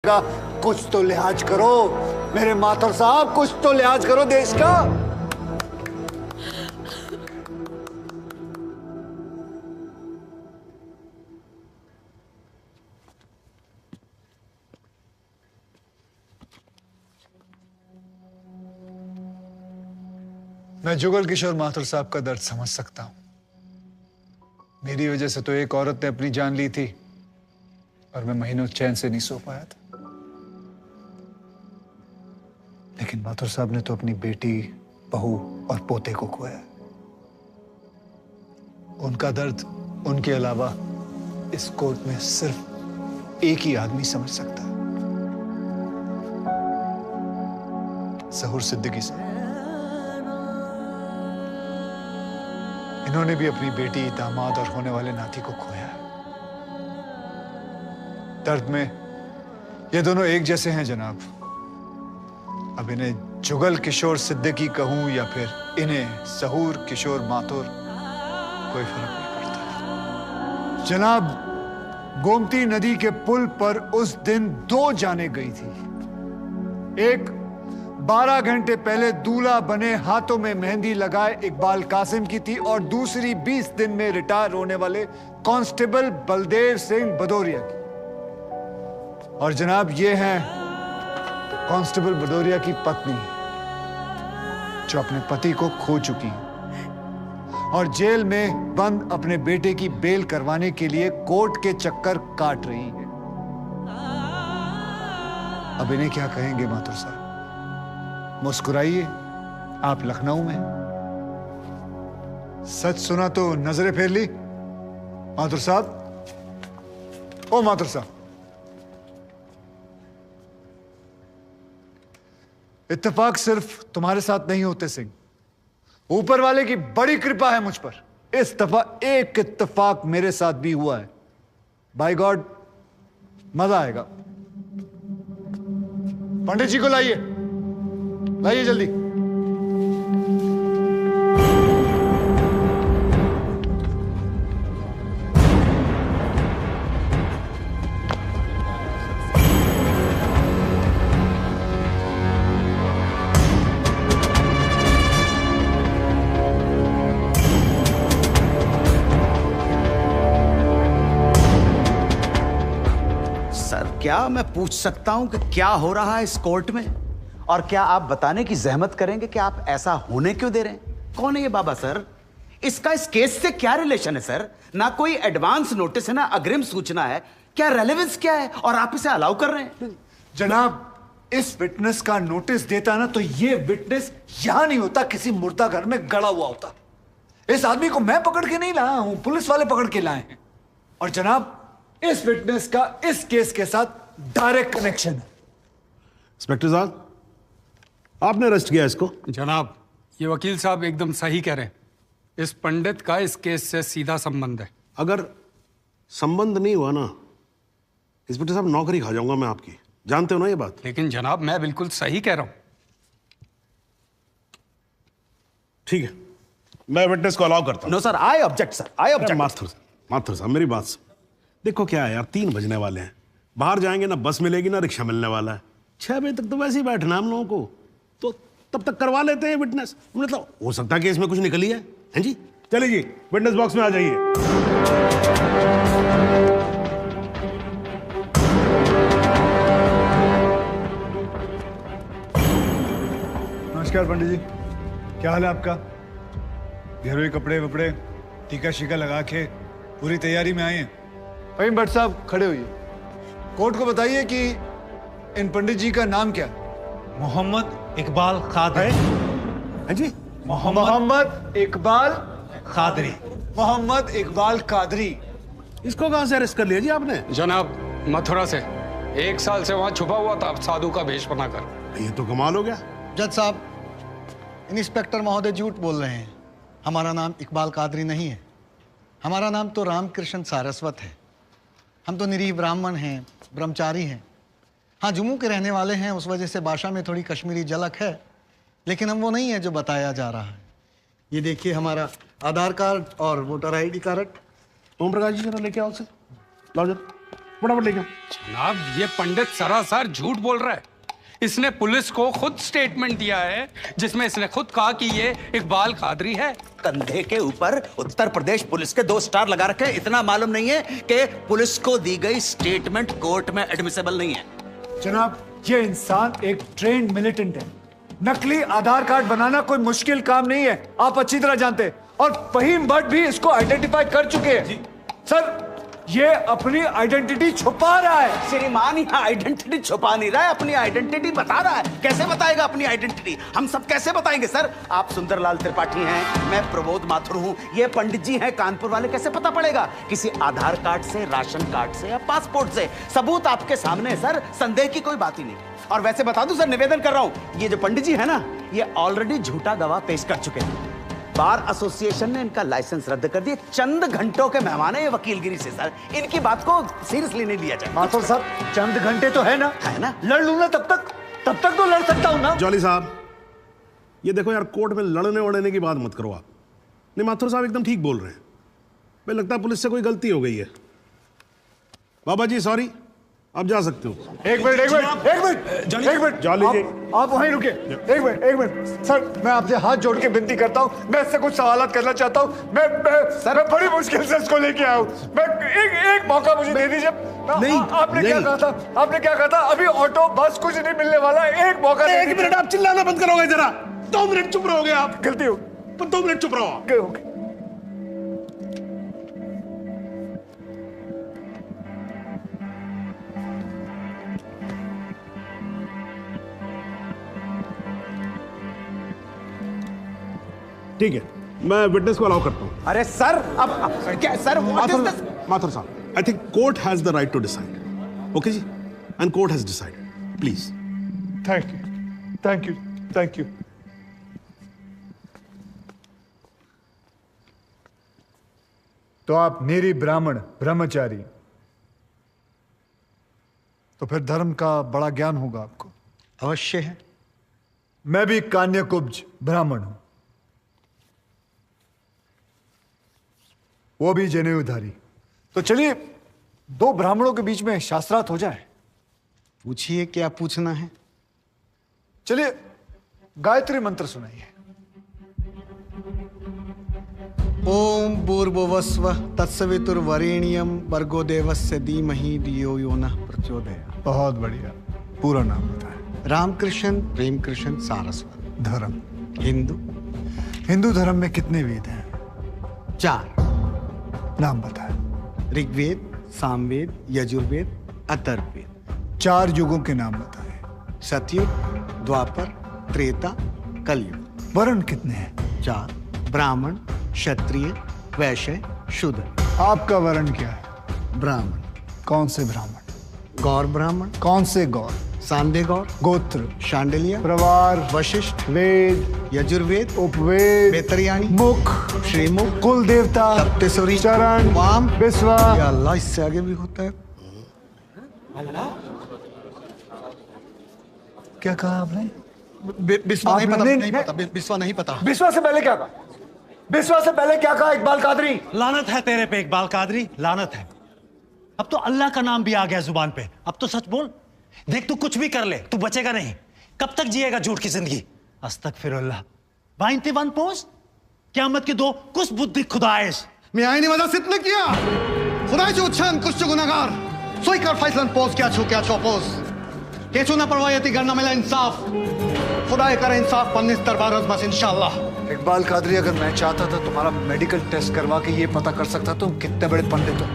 का कुछ तो लिहाज करो। मेरे माथुर साहब, कुछ तो लिहाज करो देश का। मैं जुगल किशोर माथुर साहब का दर्द समझ सकता हूं। मेरी वजह से तो एक औरत ने अपनी जान ली थी और मैं महीनों चैन से नहीं सो पाया था। लेकिन माथुर साहब ने तो अपनी बेटी, बहू और पोते को खोया। उनका दर्द उनके अलावा इस कोर्ट में सिर्फ एक ही आदमी समझ सकता है, ज़हूर सिद्दीकी साहब। इन्होंने भी अपनी बेटी, दामाद और होने वाले नाती को खोया है। दर्द में ये दोनों एक जैसे हैं जनाब। अब इन्हें जुगल किशोर सिद्दीकी कहूं या फिर इन्हें ज़हूर किशोर माथुर, कोई फर्क नहीं पड़ता। जनाब, गोमती नदी के पुल पर उस दिन 2 जानें गई थी। एक 12 घंटे पहले दूल्हा बने, हाथों में मेहंदी लगाए इकबाल कासिम की थी और दूसरी 20 दिन में रिटायर होने वाले कांस्टेबल बलदेव सिंह भदौरिया की। और जनाब, ये हैं कांस्टेबल भदौरिया की पत्नी, जो अपने पति को खो चुकी है और जेल में बंद अपने बेटे की बेल करवाने के लिए कोर्ट के चक्कर काट रही है। अब इन्हें क्या कहेंगे माथुर साहब? मुस्कुराइए, आप लखनऊ में। सच सुना तो नजरें फेर ली। माथुर साहब, ओ माथुर साहब, इत्तेफाक सिर्फ तुम्हारे साथ नहीं होते सिंह, ऊपर वाले की बड़ी कृपा है मुझ पर। इस दफा एक इत्तेफाक मेरे साथ भी हुआ है। बाय गॉड, मजा आएगा। पंडित जी को लाइए, लाइए जल्दी। सर, क्या मैं पूछ सकता हूं कि क्या हो रहा है इस कोर्ट में? और क्या आप बताने की जहमत करेंगे कि आप ऐसा होने क्यों दे रहे हैं? कौन है ये बाबा सर? इसका इस केस से क्या रिलेशन है सर? ना कोई एडवांस नोटिस है, ना अग्रिम सूचना है। क्या रेलेवेंस क्या है और आप इसे अलाउ कर रहे हैं? जनाब, इस विटनेस का नोटिस देता ना तो ये विटनेस यहां नहीं होता, किसी मुर्दा घर में गड़ा हुआ होता। इस आदमी को मैं पकड़ के नहीं लाया हूं, पुलिस वाले पकड़ के लाए हैं। और जनाब, इस विटनेस का इस केस के साथ डायरेक्ट कनेक्शन है। इंस्पेक्टर साहब, आपने अरेस्ट किया इसको? जनाब, ये वकील साहब एकदम सही कह रहे हैं। इस पंडित का इस केस से सीधा संबंध है। अगर संबंध नहीं हुआ ना, इंस्पेक्टर साहब, नौकरी खा जाऊंगा मैं आपकी। जानते हो ना ये बात? लेकिन जनाब, मैं बिल्कुल सही कह रहा हूं। ठीक है, मैं विटनेस को अलाउ करता हूं। No sir, I object sir, I object. Mathur साहब, मेरी बात सुन। देखो क्या है यार, 3 बजने वाले हैं। बाहर जाएंगे ना बस मिलेगी ना रिक्शा मिलने वाला है। 6 बजे तक तो वैसे ही बैठना हम लोगों को, तो तब तक करवा लेते हैं विटनेस। मतलब हो सकता है कि इसमें कुछ निकली है। हैं जी? चलिए जी, विटनेस बॉक्स में आ जाइए। नमस्कार पंडित जी, क्या हाल है आपका? घरेलू कपड़े वपड़े, टीका शीका लगा के पूरी तैयारी में आए हैं। फहीम भट्ट साहब, खड़े होइए। कोर्ट को बताइए कि इन पंडित जी का नाम क्या है? मोहम्मद इकबाल कादरी। हैं जी? मोहम्मद इकबाल कादरी। मोहम्मद इकबाल कादरी। इसको कहां से अरेस्ट कर लिया जी आपने? जनाब, मथुरा से 1 साल से वहां छुपा हुआ था, साधु का भेष बनाकर। ये तो कमाल हो गया। जज साहब, इंस्पेक्टर महोदय झूठ बोल रहे हैं। हमारा नाम इकबाल कादरी नहीं है। हमारा नाम तो रामकृष्ण सारस्वत है। हम तो निरीह ब्राह्मण हैं, ब्रह्मचारी हैं। हाँ, जम्मू के रहने वाले हैं, उस वजह से भाषा में थोड़ी कश्मीरी झलक है, लेकिन हम वो नहीं है जो बताया जा रहा है। ये देखिए हमारा आधार कार्ड और voter ID card. Om Prakash ji, जरा लेके आओ से। लाओ जरा। फटाफट लेके आओ। जनाब, ये पंडित सरासर झूठ बोल रहा है। इसने पुलिस को खुद स्टेटमेंट दिया है जिसमें इसने खुद कहा कि ये इकबाल कादरी है। कंधे के ऊपर उत्तर प्रदेश पुलिस के 2 स्टार लगा रखे हैं। इतना मालूम नहीं है कि पुलिस को दी गई स्टेटमेंट कोर्ट में एडमिसिबल नहीं है। जनाब, ये इंसान एक ट्रेन्ड मिलिटेंट है। नकली आधार कार्ड बनाना कोई मुश्किल काम नहीं है, आप अच्छी तरह जानते हैं। और फहीम भट्ट भी इसको आइडेंटिफाई कर चुके हैं। सर, ये अपनी आइडेंटिटी छुपा रहा है। श्रीमान यहाँ आइडेंटिटी छुपा नहीं रहा है, अपनी आइडेंटिटी बता रहा है। कैसे बताएगा अपनी आइडेंटिटी? हम सब कैसे बताएंगे सर? आप सुंदरलाल त्रिपाठी हैं, मैं प्रबोध माथुर हूँ, ये पंडित जी हैं कानपुर वाले, कैसे पता पड़ेगा? किसी आधार कार्ड से, राशन कार्ड से या पासपोर्ट से। सबूत आपके सामने है सर, संदेह की कोई बात ही नहीं। और वैसे बता दूं सर, निवेदन कर रहा हूं, ये जो पंडित जी है ना, ये ऑलरेडी झूठा गवाह पेश कर चुके हैं। बार एसोसिएशन ने इनका लाइसेंस रद्द कर दिया। चंद घंटों के मेहमान है ये वकीलगिरी से सर, इनकी बात को सीरियसली नहीं लिया जाए। माथुर साहब, चंद घंटे तो है ना, लड़ लूं ना तब तक तो लड़ सकता हूं ना। जॉली साहब, ये देखो यार, कोर्ट में लड़ने वड़ने की बात मत करो आप। नहीं, माथुर साहब एकदम ठीक बोल रहे हैं। मुझे लगता है पुलिस से कोई गलती हो गई है। बाबा जी सॉरी, आप जा सकते हो। एक मिनट जॉली जी, आप वहीं रुके। एक मिनट सर, मैं आपसे हाथ जोड़ के विनती करता हूँ, मैं इससे कुछ सवालात करना चाहता हूँ। मैं बड़ी मुश्किल से इसको लेके आया हूँ। मैं एक मौका मुझे दे दीजिए। आपने क्या कहा था? अभी ऑटो बस कुछ नहीं मिलने वाला, एक मौका। एक मिनट, आप चिल्लाना बंद करोगे जरा? 2 मिनट चुप रहोगे आप? गलती हो, 2 मिनट चुप रहो। ठीक है, मैं विटनेस को अलाउ करता हूं। अरे सर, अब क्या सर? माथुर साहब, I think court has the right to decide. Okay ji, and court has decided. Please. Thank you. तो आप निरी ब्राह्मण ब्रह्मचारी, तो फिर धर्म का बड़ा ज्ञान होगा आपको। अवश्य है। मैं भी कान्यकुब्ज ब्राह्मण हूं, वो भी जनेऊधारी। तो चलिए 2 ब्राह्मणों के बीच में शास्त्रार्थ हो जाए। पूछिए, क्या पूछना है? चलिए गायत्री मंत्र सुनाइए। ओम भूर्भुवस्व तत्सवितुर्वरेण्यम भर्गो देवस्य धीमहि धियो यो नः प्रचोदयात्। बहुत बढ़िया, पूरा नाम बताएं। रामकृष्ण प्रेमकृष्ण सारस्वत। धर्म? हिंदू धर्म में कितने वेद हैं? 4। नाम बताएं। ऋग्वेद, सामवेद, यजुर्वेद, अथर्ववेद। 4 युगों के नाम बताएं। सतयुग, द्वापर, त्रेता, कलयुग। वर्ण कितने हैं? 4। ब्राह्मण, क्षत्रिय, वैश्य, शूद्र। आपका वर्ण क्या है? ब्राह्मण। कौन से ब्राह्मण? गौर ब्राह्मण। कौन से गौर? सांदे गौर। गोत्र? शांडिल्य, प्रवार, वशिष्ठ, वेद, यजुर्वेद, उपवेद, बेतरयानी, मुख, श्रीमुख, कुल देवता, सप्तसुरी, चरण, वाम, विश्वा। या अल्लाह, इससे आगे भी होता है। क्या कहा आपने? बिस्वा नहीं पता, आपने- नहीं पता, बिस्वा नहीं पता। विश्वा से पहले क्या कहा? विश्वा से पहले क्या कहा इकबाल कादरी? लानत है तेरे पे इकबाल कादरी, लानत है। अब तो अल्लाह का नाम भी आ गया जुबान पे। अब तो सच बोल। देख, तू कुछ भी कर ले, तू बचेगा नहीं। कब तक जिएगा झूठ की जिंदगी? अस्तगफिरुल्लाह। 91 पोस्ट क़यामत की 2 कुछ बुद्धि खुदाइश। मी आईने माझा सिद्ध किया खुदाचे उच्चारण कुछ गुनाहगार सोई कर फैसलन पोस क्या छो पोस केचो ना परवायती करना मिला इंसाफ खुदा करे इंसाफ पन्नीस दरबार बस इंशाल्लाह। इकबाल कादरी, अगर मैं चाहता था तुम्हारा मेडिकल टेस्ट करवा के ये पता कर सकता तुम कितने बड़े पंडित हो,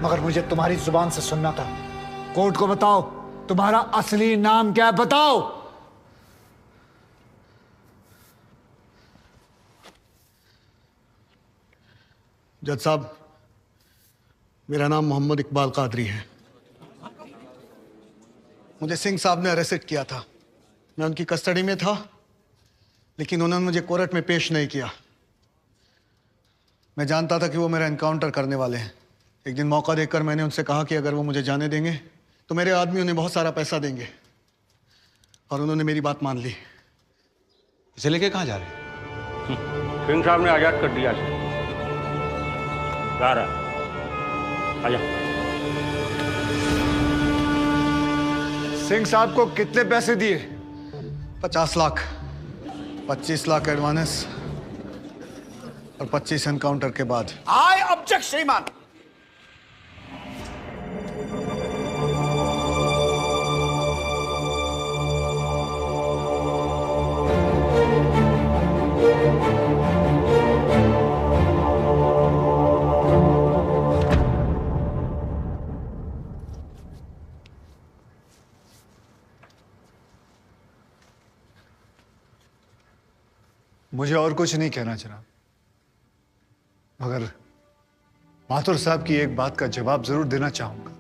मगर मुझे तुम्हारी जुबान से सुनना था। कोर्ट को बताओ तुम्हारा असली नाम क्या है, बताओ। जज साहब, मेरा नाम मोहम्मद इकबाल कादरी है। मुझे सिंह साहब ने अरेस्ट किया था। मैं उनकी कस्टडी में था, लेकिन उन्होंने मुझे कोर्ट में पेश नहीं किया। मैं जानता था कि वो मेरा एनकाउंटर करने वाले हैं। एक दिन मौका देखकर मैंने उनसे कहा कि अगर वो मुझे जाने देंगे तो मेरे आदमी उन्हें बहुत सारा पैसा देंगे, और उन्होंने मेरी बात मान ली। इसे लेके कहाँ जा रहे हैं? सिंह साहब ने आजाद कर दिया इसे। जा रहा आजा। सिंह साहब को कितने पैसे दिए? 50 लाख, 25 लाख एडवांस और 25 एनकाउंटर के बाद। आई ऑब्जेक्ट श्रीमान। मुझे और कुछ नहीं कहना जनाब, मगर माथुर साहब की एक बात का जवाब जरूर देना चाहूंगा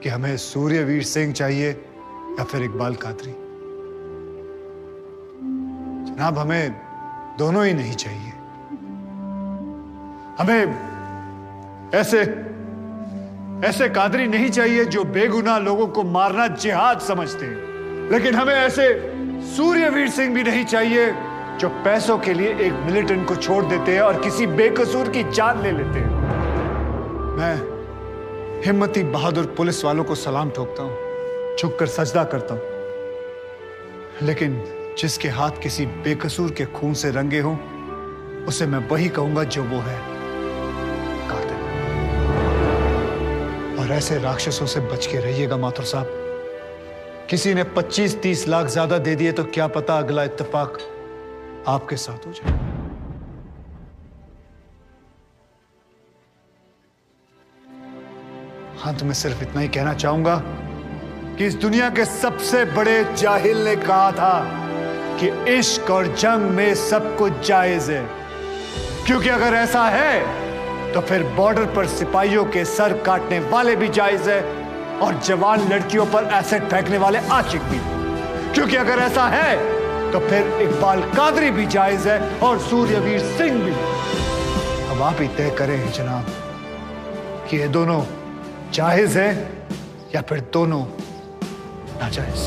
कि हमें सूर्यवीर सिंह चाहिए या फिर इकबाल कादरी। जनाब, हमें दोनों ही नहीं चाहिए। हमें ऐसे कादरी नहीं चाहिए जो बेगुनाह लोगों को मारना जिहाद समझते हैं, लेकिन हमें ऐसे सूर्यवीर सिंह भी नहीं चाहिए जो पैसों के लिए एक मिलिटेंट को छोड़ देते हैं और किसी बेकसूर की जान ले लेते हैं। मैं हिम्मती बहादुर पुलिस वालों को सलाम ठोकता हूं, झुककर सजदा करता हूं, लेकिन जिसके हाथ किसी बेकसूर के खून से रंगे हों, उसे मैं वही कहूंगा जो वो है, कातिल। और ऐसे राक्षसों से बच के रहिएगा माथुर साहब। किसी ने 25-30 लाख ज्यादा दे दिए तो क्या पता अगला इत्तेफाक आपके साथ हो जाए। अंत में सिर्फ इतना ही कहना चाहूंगा कि इस दुनिया के सबसे बड़े जाहिल ने कहा था कि इश्क और जंग में सब कुछ जायज है, क्योंकि अगर ऐसा है तो फिर बॉर्डर पर सिपाहियों के सर काटने वाले भी जायज है और जवान लड़कियों पर एसिड फेंकने वाले आशिक भी, क्योंकि अगर ऐसा है तो फिर इकबाल कादरी भी जायज है और सूर्यवीर सिंह भी। अब आप ही तय करें जनाब कि ये दोनों जायज है या फिर दोनों नाजायज।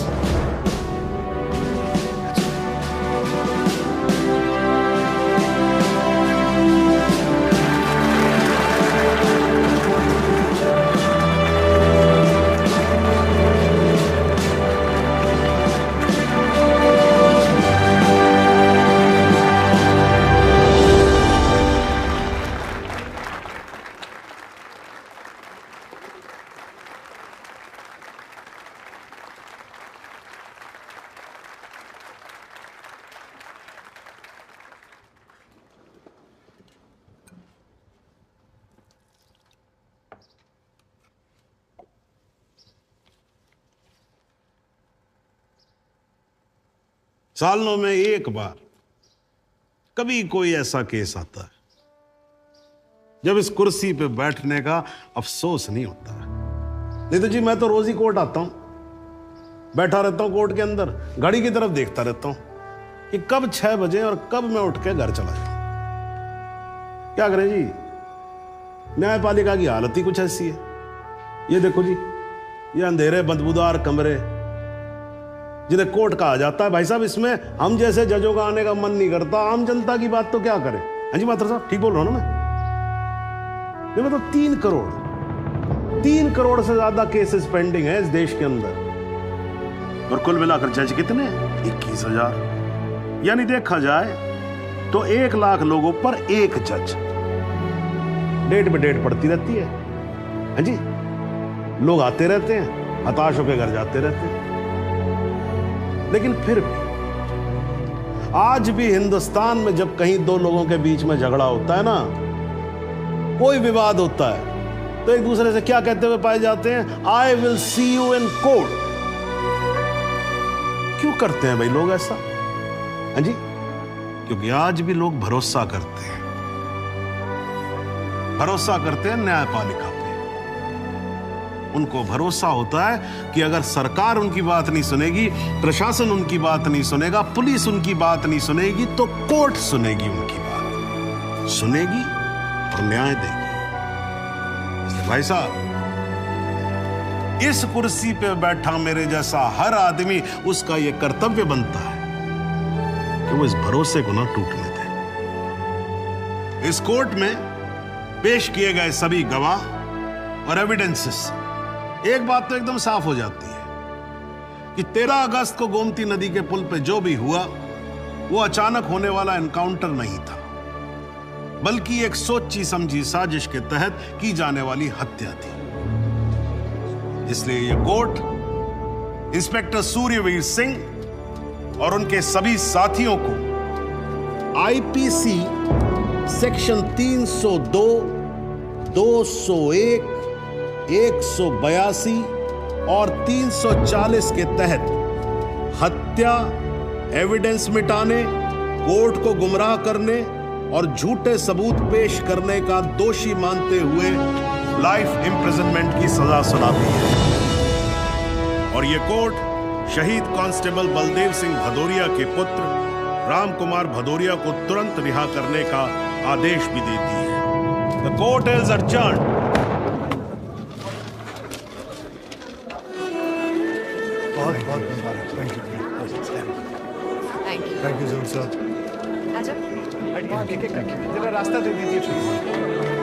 सालों में एक बार कभी कोई ऐसा केस आता है जब इस कुर्सी पे बैठने का अफसोस नहीं होता है। नहीं तो जी मैं तो रोज ही कोर्ट आता हूं, बैठा रहता हूं कोर्ट के अंदर, घड़ी की तरफ देखता रहता हूं कि कब 6 बजे और कब मैं उठ के घर चला जाऊं। क्या करें जी, न्यायपालिका की हालत ही कुछ ऐसी है। ये देखो जी, ये अंधेरे बदबूदार कमरे जिन्हें कोर्ट कहा जाता है, भाई साहब इसमें हम जैसे जजों का आने का मन नहीं करता। आम जनता की बात तो क्या करें। हाँ जी माथुर साहब, ठीक बोल रहा हूं ना मैं मतलब 3 करोड़ से ज्यादा केसेस पेंडिंग है इस देश के अंदर, और कुल मिलाकर जज कितने? 21,000। यानी देखा जाए तो 1 लाख लोगों पर एक जज। डेट पे डेट पड़ती रहती है। हाँ जी, लोग आते रहते हैं, हताश होकर घर जाते रहते हैं। लेकिन फिर भी आज भी हिंदुस्तान में जब कहीं 2 लोगों के बीच में झगड़ा होता है ना, कोई विवाद होता है, तो एक दूसरे से क्या कहते हुए पाए जाते हैं? I will see you in court. क्यों करते हैं भाई लोग ऐसा? हाँ जी, क्योंकि आज भी लोग भरोसा करते हैं, न्यायपालिका पे। उनको भरोसा होता है कि अगर सरकार उनकी बात नहीं सुनेगी, प्रशासन उनकी बात नहीं सुनेगा, पुलिस उनकी बात नहीं सुनेगी, तो कोर्ट सुनेगी उनकी बात, सुनेगी और न्याय देगी। इसलिए भाई साहब, इस कुर्सी पे बैठा मेरे जैसा हर आदमी, उसका यह कर्तव्य बनता है कि वो इस भरोसे को ना टूटने दे। इस कोर्ट में पेश किए गए सभी गवाह और एविडेंसेस, एक बात तो एकदम साफ हो जाती है कि 13 अगस्त को गोमती नदी के पुल पे जो भी हुआ वो अचानक होने वाला एनकाउंटर नहीं था, बल्कि एक सोची समझी साजिश के तहत की जाने वाली हत्या थी। इसलिए ये कोर्ट इंस्पेक्टर सूर्यवीर सिंह और उनके सभी साथियों को आईपीसी सेक्शन 302, 201, 182 और 340 के तहत हत्या, एविडेंस मिटाने, कोर्ट को गुमराह करने और झूठे सबूत पेश करने का दोषी मानते हुए लाइफ इम्प्रिजनमेंट की सजा सुनाती है। और यह कोर्ट शहीद कांस्टेबल बलदेव सिंह भदौरिया के पुत्र राम कुमार भदौरिया को तुरंत रिहा करने का आदेश भी देती है। The court is adjourned। बहुत बहुत मुबारक। थैंक यू जरूर साहब। आजा। जरा रास्ता दे दीजिए।